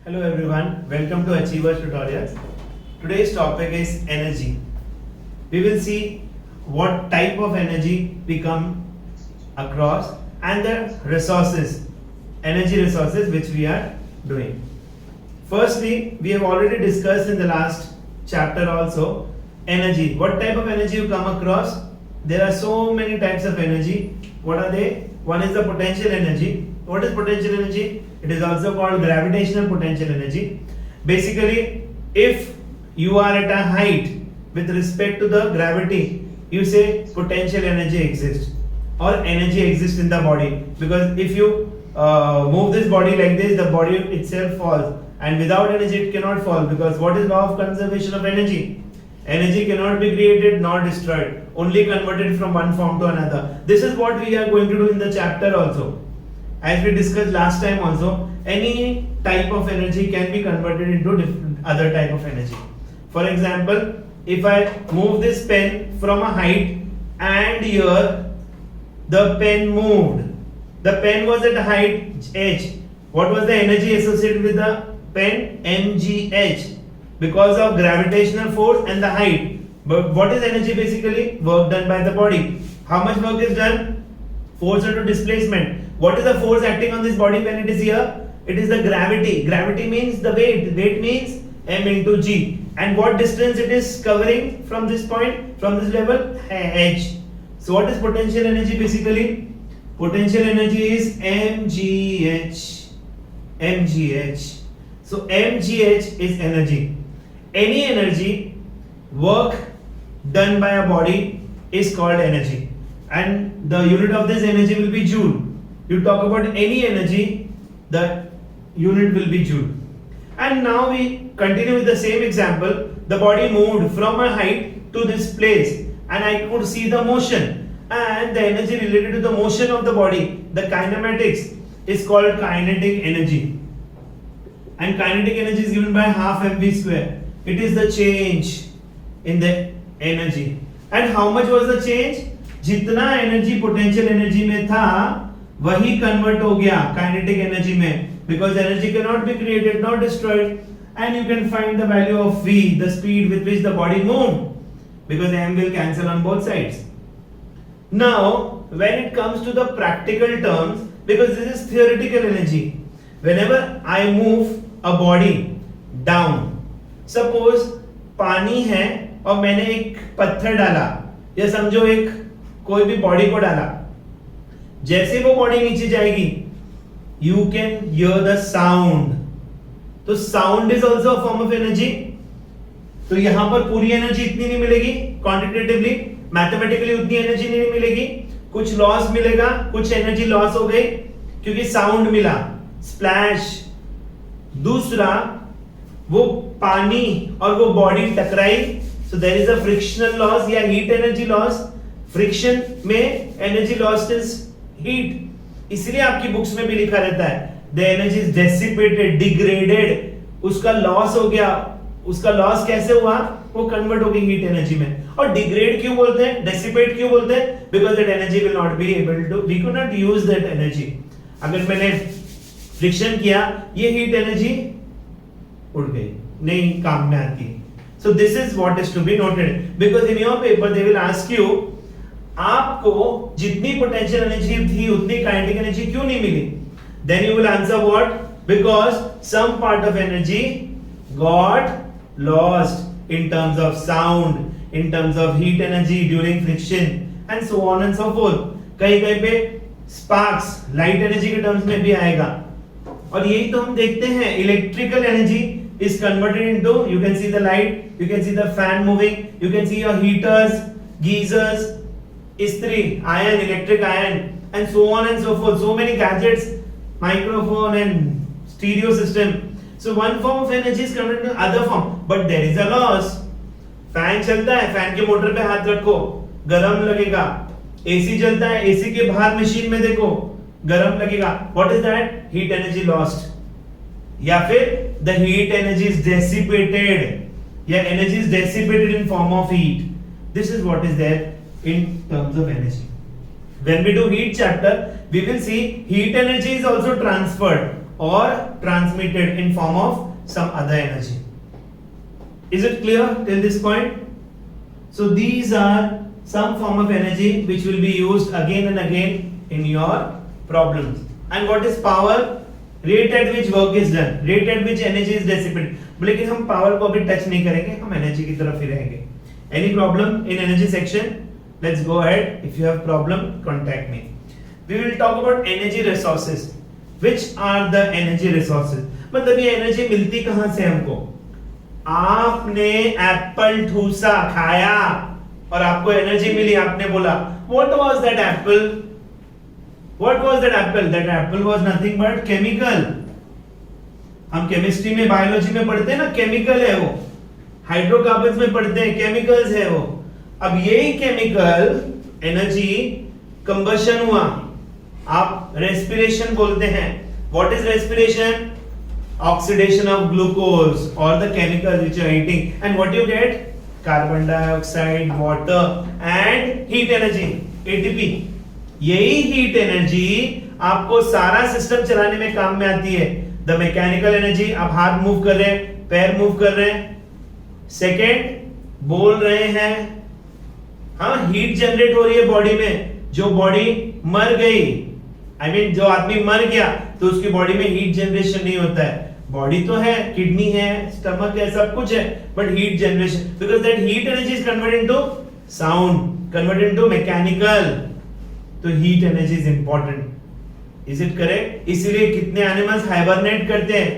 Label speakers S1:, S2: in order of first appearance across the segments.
S1: Hello everyone, welcome to Achievers Tutorials. Today's topic is energy. We will see what type of energy we come across and the resources, energy resources which we are doing. Firstly, we have already discussed in the last chapter also energy. What type of energy you come across? There are so many types of energy. What are they? One is the potential energy. What is potential energy? It is also called gravitational potential energy. Basically, if you are at a height with respect to the gravity, you say potential energy exists or energy exists in the body, because if you move this body like this, the body itself falls, and without energy it cannot fall, because what is law of conservation of energy? Energy cannot be created nor destroyed, only converted from one form to another. This is what we are going to do in the chapter also. As we discussed last time also, any type of energy can be converted into different other type of energy. For example, if I move this pen from a height and here the pen moved, the pen was at height h. What was the energy associated with the pen? mgh, because of gravitational force and the height. But what is energy basically? Work done by the body. How much work is done? Force into displacement. What is the force acting on this body when it is here? It is the gravity. Gravity means the weight. Weight means m into g. And what distance it is covering from this point, from this level? h. So what is potential energy basically? Potential energy is mgh. mgh. So mgh is energy. Any energy, work done by a body is called energy. And the unit of this energy will be joule. You talk about any energy, the unit will be joule. And now we continue with the same example. The body moved from a height to this place, and I could see the motion, and the energy related to the motion of the body, the kinematics, is called kinetic energy. And kinetic energy is given by half mv square. It is the change in the energy. And how much was the change? जितना energy potential energy में था वही convert हो गया kinetic energy में, because energy cannot be created nor destroyed, and you can find the value of v, the speed with which the body moved, because m will cancel on both sides. Now when it comes to the practical terms, because this is theoretical energy, whenever I move a body down, suppose पानी है और मैंने एक पत्थर डाला, या समझो एक कोई भी बॉडी को डाला, जैसे वो बॉडी नीचे जाएगी you can hear the sound. तो sound is also a form of energy. तो यहां पर पूरी एनर्जी इतनी नहीं मिलेगी, क्वांटिटेटिवली मैथमेटिकली उतनी एनर्जी नहीं मिलेगी, कुछ लॉस मिलेगा, कुछ एनर्जी लॉस हो गई क्योंकि साउंड मिला, स्प्लैश. दूसरा, वो पानी और वो बॉडी टकराई, so there is a frictional loss या हीट एनर्जी लॉस. फ्रिक्शन में एनर्जी लॉस्ट इज हीट. इसलिए आपकी बुक्स में भी लिखा रहता है the energy is dissipated, degraded. उसका लॉस हो गया. उसका लॉस कैसे हुआ? वो कन्वर्ट हो गई हीट एनर्जी में. और डिग्रेड क्यों बोलते हैं, डेसिपेट क्यों बोलते हैं? Because that energy will not be able to, we could not use that energy. अगर मैंने फ्रिक्शन किया, ये हीट एनर्जी उड़ गई, नहीं काम में आती. So this is what is to be noted, because in your paper they will ask you, आपको जितनी पोटेंशियल एनर्जी थी उतनी काइनेटिक एनर्जी क्यों नहीं मिली? Then you will answer what? Because some part of energy got lost in terms of sound, in terms of heat energy during friction and so on and so forth. कहीं कहीं पे sparks light energy के terms में भी आएगा. और यही तो हम देखते हैं, electrical energy is converted into, you can see the light, you can see the fan moving, you can see your heaters, geysers, istri, iron, electric iron, and so on and so forth. So many gadgets, microphone and stereo system. So one form of energy is converted into other form, but there is a loss. Fan चलता है, fan के motor पे हाथ रखो, गरम लगेगा. AC चलता है, एसी के बाहर मशीन में देखो, गरम लगेगा. What is that? Heat energy lost. या फिर the heat energy is dissipated, या energy is dissipated in form of heat. This is what is there in terms of energy. When we do heat chapter, we will see heat energy is also transferred. or transmitted in form of some other energy. Is it clear till this point? So these are some form of energy which will be used again and again in your problems. And what is power? Rate at which work is done, rate at which energy is dissipated. लेकिन हम power को अभी touch नहीं करेंगे, हम energy की तरफ ही रहेंगे. Any problem in energy section? Let's go ahead. If you have problem, contact me. We will talk about energy resources. Which are the energy resources? मतलब ये एनर्जी मिलती कहां से हमको? आपने एप्पल ठूसा खाया और आपको एनर्जी मिली, आपने बोला what was that apple? What was that apple? That apple was nothing but chemical. हम केमिस्ट्री में बायोलॉजी में पढ़ते हैं ना, केमिकल है वो. हाइड्रोकार्बन्स में पढ़ते हैं, केमिकल्स है वो. अब यही केमिकल एनर्जी कंबशन हुआ, आप रेस्पिरेशन बोलते हैं. What is respiration? Oxidation of glucose और the chemical which are eating, and what you get? Carbon dioxide, water and heat energy, ATP. यही हीट एनर्जी आपको सारा सिस्टम चलाने में काम में आती है. द मैकेनिकल एनर्जी, आप हाथ मूव कर रहे हैं, पैर मूव कर रहे हैं, सेकेंड बोल रहे हैं, हाँ, हीट जनरेट हो रही है बॉडी में. जो बॉडी मर गई, I mean, जो आदमी मर गया तो उसकी बॉडी में हीट जनरेशन नहीं होता है. बॉडी तो है, किडनी है, स्टमक है, सब कुछ है, but heat generation, because that heat energy is converted into sound, converted into mechanical. तो heat energy is important. Is it correct? इसीलिए कितने एनिमल्स हाइबरनेट करते हैं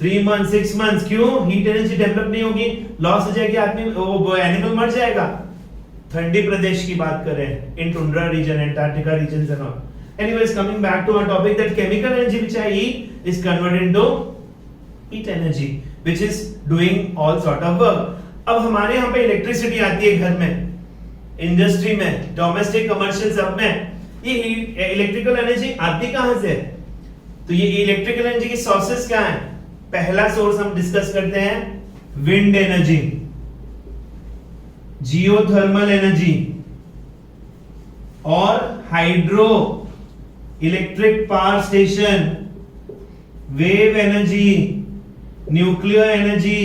S1: 3 months 6 months. क्यों? हीट एनर्जी डेवलप नहीं होगी, लॉस हो जाएगी, आदमी वो एनिमल मर जाएगा. ठंडी प्रदेश की बात कर रहे हैं, in tundra region, Antarctica region and all. Anyways, coming back to our topic, that chemical energy which I eat is converted into heat energy, which is doing all sort of work. अब हमारे यहाँ पे electricity आती है घर में, industry में, domestic, commercial, सब में. ये इलेक्ट्रिकल एनर्जी आती कहाँ से? तो ये इलेक्ट्रिकल एनर्जी की सोर्सेस क्या हैं? पहला सोर्स हम डिस्कस करते हैं, विंड एनर्जी, जियोथर्मल एनर्जी और hydro electric power station, wave energy, nuclear energy,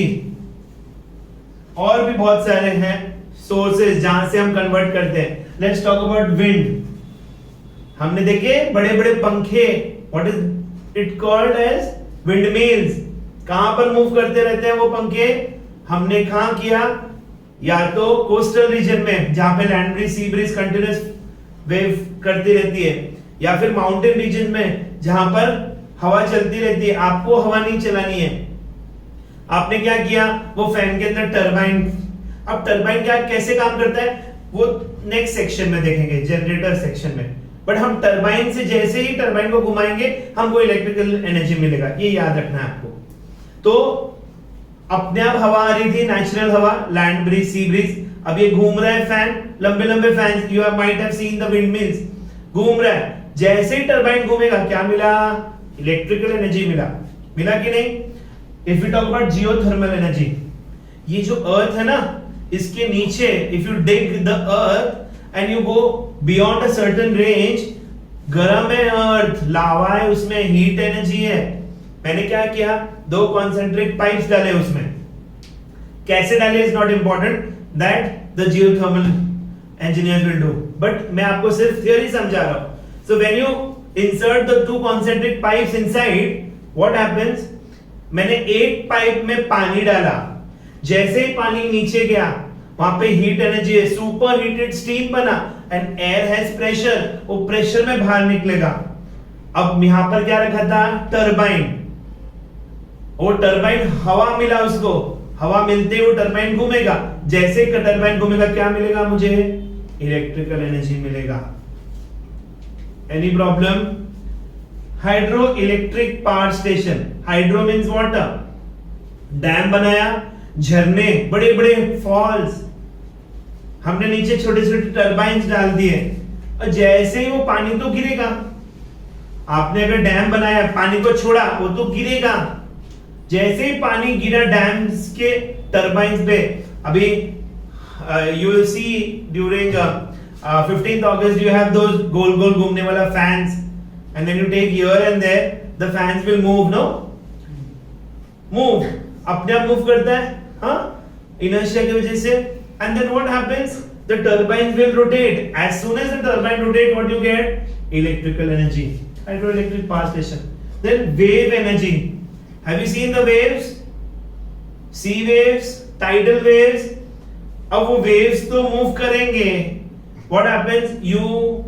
S1: और भी बहुत सारे हैं सोर्सेज जहां से हम कन्वर्ट करते हैं. Let's talk about wind. हमने देखे बड़े बड़े पंखे, what is it called as windmills. कहां पर मूव करते रहते हैं वो पंखे? हमने कहां किया? या तो कोस्टल रीजन में जहां पे land breeze, sea breeze continuous wave करती रहती है, या फिर माउंटेन रीजन में जहां पर हवा चलती रहती है. आपको हवा नहीं चलानी है, आपने क्या किया? वो फैन के अंदर टरबाइन. अब टरबाइन क्या कैसे काम करता है वो नेक्स्ट सेक्शन में देखेंगे, जनरेटर सेक्शन में. बट हम टरबाइन से जैसे ही टरबाइन को घुमाएंगे हमको इलेक्ट्रिकल एनर्जी मिलेगा, ये याद रखना है आपको. तो अपने आप हवा आ रही थी, नेचुरल हवा, लैंड ब्रीज, सी ब्रीज. अब ये घूम रहा है फैन, लंबे लंबे fan, you might have seen the windmills, घूम रहा है. जैसे ही टरबाइन घूमेगा क्या मिला? इलेक्ट्रिकल एनर्जी मिला. मिला कि नहीं? If you talk about geothermal energy, ये जो अर्थ है ना, इसके नीचे if you dig the earth and you go beyond a certain range, गर्म है अर्थ, लावा है, उसमें हीट एनर्जी है. मैंने क्या किया? 2 कॉन्सेंट्रिक पाइप्स डाले उसमें. कैसे डाले is not important, that the geothermal engineers will do, but मैं आपको सिर्फ theory समझा रहा हूं. So when you insert the 2 concentric pipes inside, what happens? मैंने एक पाइप में पानी डाला, जैसे ही पानी नीचे गया वहां पे हीट एनर्जी है, सुपर हीटेड स्टीम बना, एंड एयर हैज प्रेशर, वो प्रेशर में बाहर निकलेगा. अब यहां पर क्या रखा था? टरबाइन. वो टरबाइन हवा मिला उसको, हवा मिलते ही वो टरबाइन घूमेगा. जैसे ही टरबाइन घूमेगा क्या मिलेगा मुझे? इलेक्ट्रिकल एनर्जी मिलेगा. Any problem? Hydro electric power station. Hydro means water. Dam बनाया, झरने, बड़े बड़े फॉल्स, हमने नीचे छोटे छोटे टरबाइन्स डाल दिए, और जैसे ही वो पानी तो गिरेगा. आपने अगर डैम बनाया, पानी को छोड़ा, वो तो गिरेगा. जैसे ही पानी गिरा डैम्स के टरबाइन्स पे, अभी you will see during 15th August you have those गोल गोल घूमने वाला fans, and then you take here and there the fans will move, no? Move, अपने आप move करता है, हाँ? Inertia की वजह से, and then what happens? The turbines will rotate. As soon as the turbine rotate, what you get? Electrical energy. Hydroelectric power station. Then wave energy. Have you seen the waves? Sea waves, tidal waves. अब वो waves तो move करेंगे. What happens? You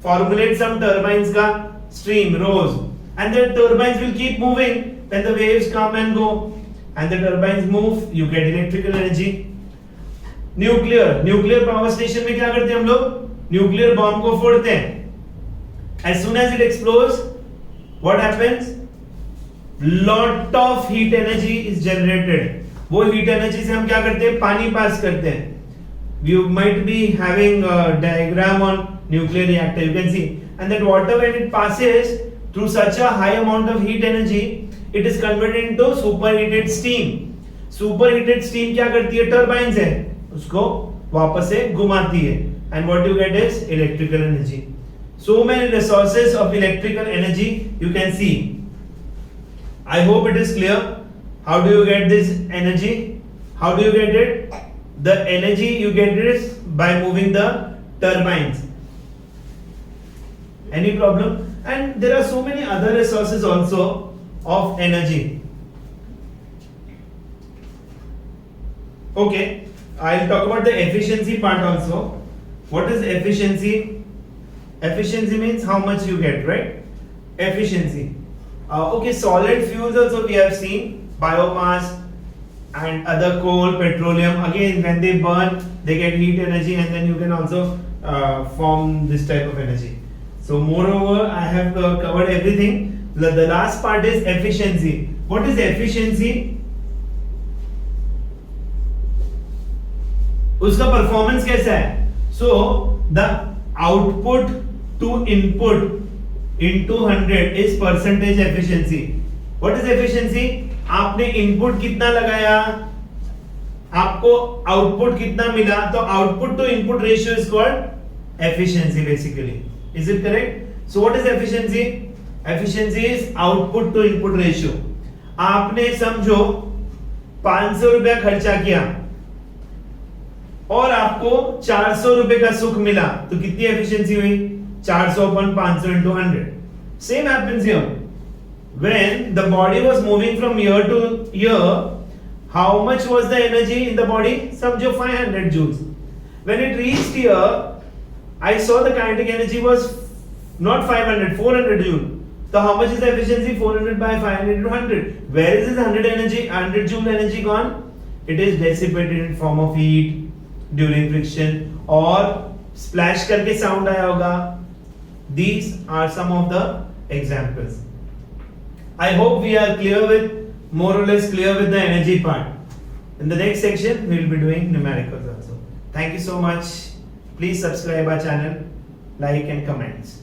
S1: formulate some turbines का stream, rows, and the turbines will keep moving. Then the waves come and go, and the turbines move. You get electrical energy. Nuclear power station में क्या करते हैं हम लोग? Nuclear bomb को फोड़ते हैं. As soon as it explodes, what happens? Lot of heat energy is generated. वो heat energy से हम क्या करते हैं? पानी पास करते हैं. You might be having a diagram on nuclear reactor. You can see, and that water when it passes through such a high amount of heat energy, it is converted into superheated steam. Superheated steam क्या करती है? Turbines है, उसको वापस से घुमाती है, and what you get is electrical energy. So many resources of electrical energy you can see. I hope it is clear. How do you get this energy? How do you get it? The energy you get it by moving the turbines. Any problem? And there are so many other resources also of energy. Okay, I'll talk about the efficiency part also. What is efficiency? Efficiency means how much you get, right? Efficiency. Okay, solid fuels also we have seen, biomass and other coal, petroleum. Again, when they burn, they get heat energy, and then you can also form this type of energy. So moreover, I have covered everything. The last part is efficiency. What is efficiency? उसका performance कैसा है? So the output to input into 100 is percentage efficiency. What is efficiency? आपने input कितना लगाया, आपको output कितना मिला, तो output to input ratio is called efficiency basically. Is it correct? So what is efficiency? Efficiency is output to input ratio. आपने समझो 500 रुपया खर्चा किया और आपको 400 रुपए का सुख मिला, तो कितनी एफिशिएंसी हुई? 400 upon 500 into 100. Same happens here. When the body was moving from here to here, how much was the energy in the body? समझो 500 joules. When it reached here, I saw the kinetic energy was not 500, 400 joule. So how much is the efficiency? 400 by 500 into 100. Where is this 100 energy, 100 joule energy gone? It is dissipated in form of heat during friction, or splash करके sound आया होगा. These are some of the examples. I hope we are clear with, more or less clear with the energy part. In the next section, we will be doing numericals also. Thank you so much. Please subscribe our channel, like and comments.